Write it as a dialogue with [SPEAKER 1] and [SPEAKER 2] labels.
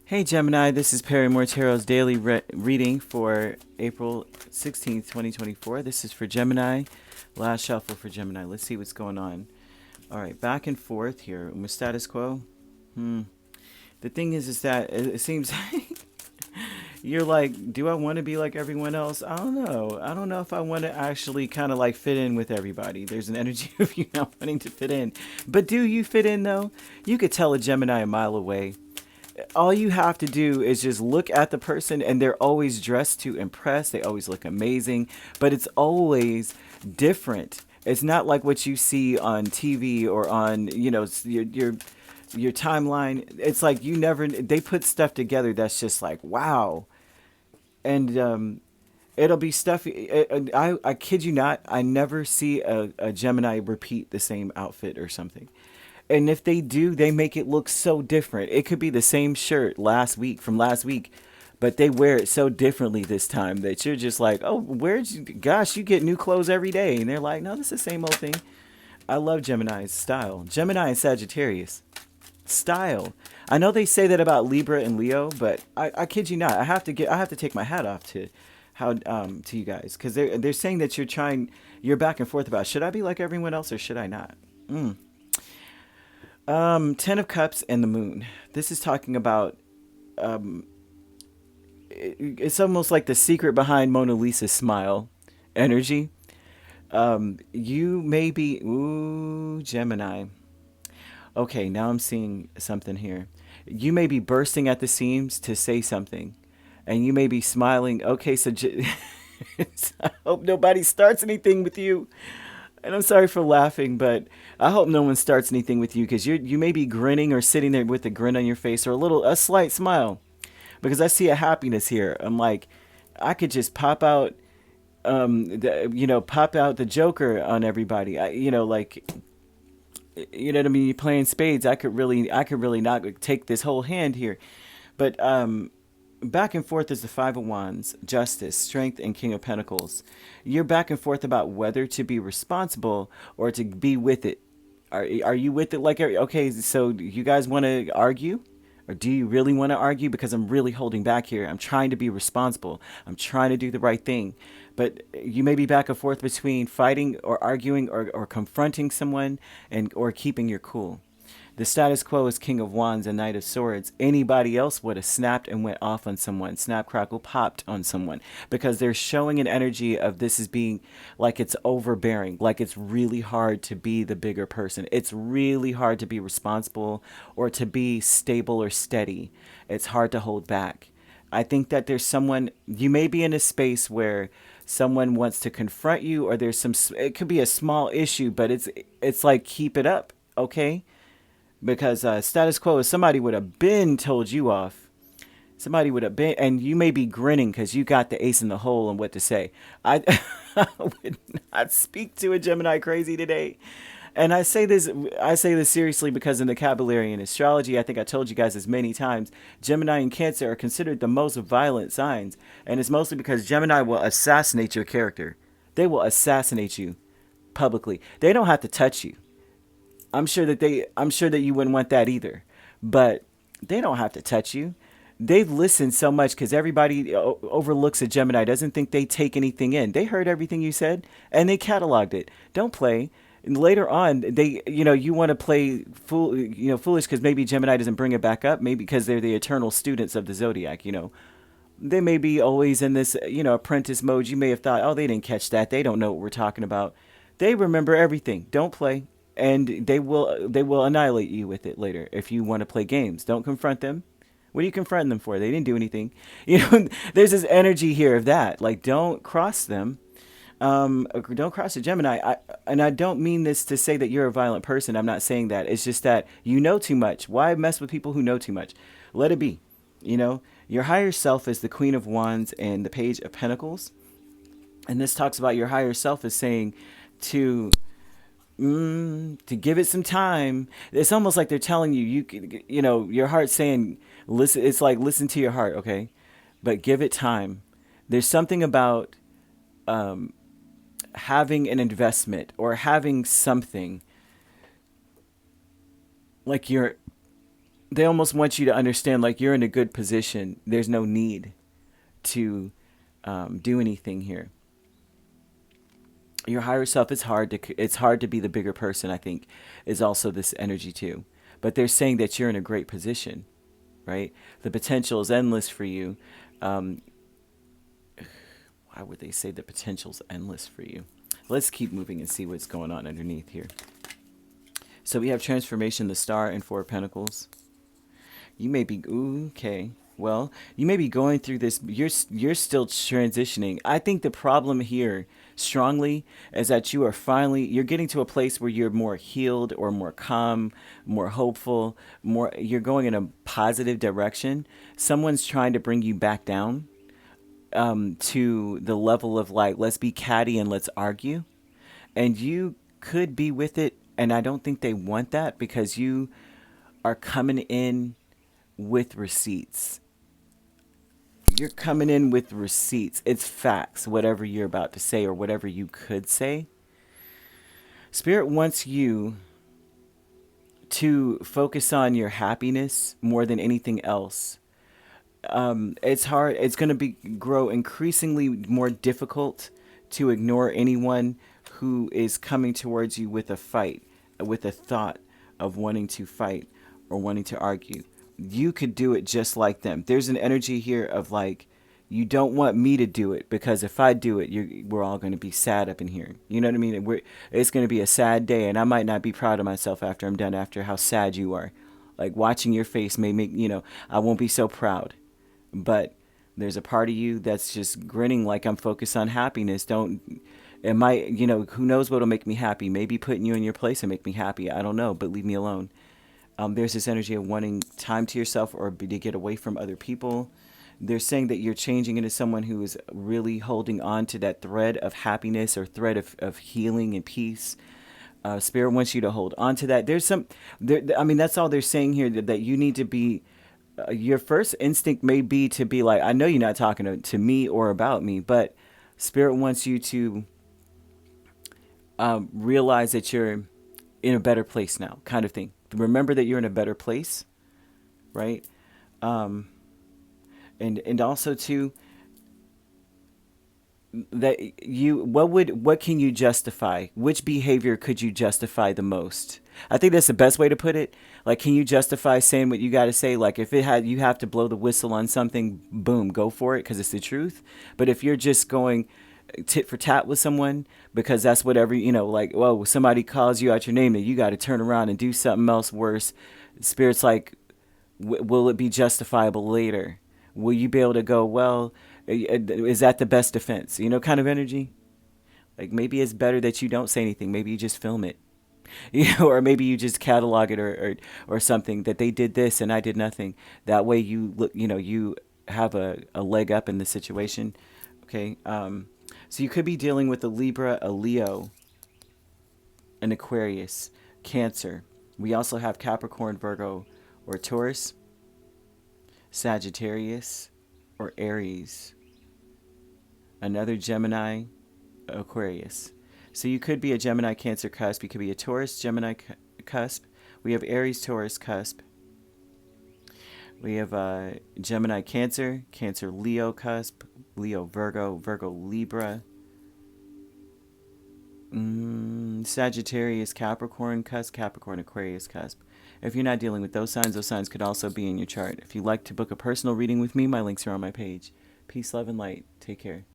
[SPEAKER 1] Hey Gemini, this is Perrymore Tarot's daily reading for April 16th, 2024. This is for Gemini, last shuffle for Gemini. Let's see what's going on. All right, back and forth here with status quo. The thing is that it seems you're like, do I want to be like everyone else? I don't know. I don't know if I want to actually kind of like fit in with everybody. There's an energy of you not wanting to fit in. But do you fit in though? You could tell a Gemini a mile away. All you have to do is just look at the person, and they're always dressed to impress. They always look amazing, but it's always different. It's not like what you see on TV or on, your timeline. It's like you never, they put stuff together that's just like, wow. And it'll be stuff. I kid you not, I never see a Gemini repeat the same outfit or something. And if they do, they make it look so different. It could be the same shirt from last week, but they wear it so differently this time that you're just like, oh, gosh, you get new clothes every day. And they're like, no, this is the same old thing. I love Gemini's style. Gemini and Sagittarius. Style. I know they say that about Libra and Leo, but I kid you not. I have to take my hat off to to you guys, because they're saying that you're back and forth about, should I be like everyone else or should I not? 10 of Cups and the Moon. This is talking about, it's almost like the secret behind Mona Lisa's smile energy. You may be, ooh, Gemini. Okay, now I'm seeing something here. You may be bursting at the seams to say something, and you may be smiling. Okay, so I hope nobody starts anything with you. And I'm sorry for laughing, but I hope no one starts anything with you, because you may be grinning or sitting there with a grin on your face or a slight smile, because I see a happiness here. I'm like, I could just pop out, pop out the Joker on everybody. You know what I mean? You're playing spades. I could really not take this whole hand here, but back and forth is the Five of Wands, Justice, Strength, and King of Pentacles. You're back and forth about whether to be responsible or to be with it. Are you with it? Okay, so you guys want to argue? Or do you really want to argue? Because I'm really holding back here. I'm trying to be responsible. I'm trying to do the right thing. But you may be back and forth between fighting or arguing or confronting someone or keeping your cool. The status quo is King of Wands and Knight of Swords. Anybody else would have snapped and went off on someone. Snap, crackle, popped on someone. Because they're showing an energy of this as being like it's overbearing. Like it's really hard to be the bigger person. It's really hard to be responsible or to be stable or steady. It's hard to hold back. I think that there's someone, you may be in a space where someone wants to confront you, or it could be a small issue, but it's like, keep it up, okay? Because status quo is somebody would have been told you off. Somebody would have been, and you may be grinning because you got the ace in the hole and what to say. I would not speak to a Gemini crazy today. And I say this seriously, because in the vocabulary and astrology, I think I told you guys this many times, Gemini and Cancer are considered the most violent signs. And it's mostly because Gemini will assassinate your character. They will assassinate you publicly. They don't have to touch you. I'm sure that you wouldn't want that either, but they don't have to touch you. They've listened so much, because everybody overlooks a Gemini, doesn't think they take anything in. They heard everything you said and they cataloged it. Don't play. And later on, you want to play foolish, because maybe Gemini doesn't bring it back up. Maybe because they're the eternal students of the zodiac. They may be always in this, apprentice mode. You may have thought, oh, they didn't catch that. They don't know what we're talking about. They remember everything. Don't play. And they will annihilate you with it later if you want to play games. Don't confront them. What are you confronting them for? They didn't do anything. There's this energy here of that. Like, don't cross them. Don't cross a Gemini. I don't mean this to say that you're a violent person. I'm not saying that. It's just that you know too much. Why mess with people who know too much? Let it be. Your higher self is the Queen of Wands and the Page of Pentacles. And this talks about your higher self is saying to give it some time. It's almost like they're telling you, your heart's saying, listen. It's like, listen to your heart, okay? But give it time. There's something about having an investment or having something like they almost want you to understand, like, you're in a good position. There's no need to do anything here. Your higher self, it's hard to be the bigger person, I think, is also this energy too. But they're saying that you're in a great position, right? The potential is endless for you. Um, why would they say the potential's endless for you? Let's keep moving and see what's going on underneath here. So we have transformation, the star, and Four of Pentacles. You may be, ooh, okay. Well, you may be going through this. You're still transitioning. I think the problem here strongly is that you're getting to a place where you're more healed or more calm, more hopeful, you're going in a positive direction. Someone's trying to bring you back down to the level of, like, let's be catty and let's argue. And you could be with it. And I don't think they want that, because you are coming in with receipts. You're coming in with receipts. It's facts, whatever you're about to say or whatever you could say. Spirit wants you to focus on your happiness more than anything else. It's hard. It's going to grow increasingly more difficult to ignore anyone who is coming towards you with a fight, with a thought of wanting to fight or wanting to argue. You could do it just like them. There's an energy here of, like, you don't want me to do it, because if I do it, we're all going to be sad up in here. You know what I mean? It's going to be a sad day, and I might not be proud of myself after I'm done, after how sad you are. Like, watching your face may make, I won't be so proud. But there's a part of you that's just grinning like I'm focused on happiness. It might, who knows what'll make me happy? Maybe putting you in your place and make me happy. I don't know, but leave me alone. There's this energy of wanting time to yourself or to get away from other people. They're saying that you're changing into someone who is really holding on to that thread of happiness or thread of healing and peace. Spirit wants you to hold on to that. That's all they're saying here, that you need to be, your first instinct may be to be like, I know you're not talking to me or about me, but Spirit wants you to realize that you're in a better place now, kind of thing. Remember that you're in a better place, right? And also too, that what can you justify? Which behavior could you justify the most? I think that's the best way to put it. Like, can you justify saying what you got to say? Like, if you have to blow the whistle on something, boom, go for it, because it's the truth. But if you're just going tit for tat with someone because that's whatever, like, well, somebody calls you out your name and you got to turn around and do something else worse. Spirit's like, will it be justifiable later? Will you be able to go, well, is that the best defense? Kind of energy. Like, maybe it's better that you don't say anything. Maybe you just film it. Or maybe you just catalog it or something, that they did this and I did nothing. That way you look, you have a leg up in the situation. Okay. So you could be dealing with a Libra, a Leo, an Aquarius, Cancer. We also have Capricorn, Virgo, or Taurus, Sagittarius, or Aries, another Gemini, Aquarius. So you could be a Gemini, Cancer cusp. You could be a Taurus, Gemini cusp. We have Aries, Taurus cusp. We have Gemini, Cancer, Cancer, Leo cusp, Leo, Virgo, Virgo, Libra. Sagittarius, Capricorn cusp, Capricorn, Aquarius cusp. If you're not dealing with those signs could also be in your chart. If you'd like to book a personal reading with me, my links are on my page. Peace, love, and light. Take care.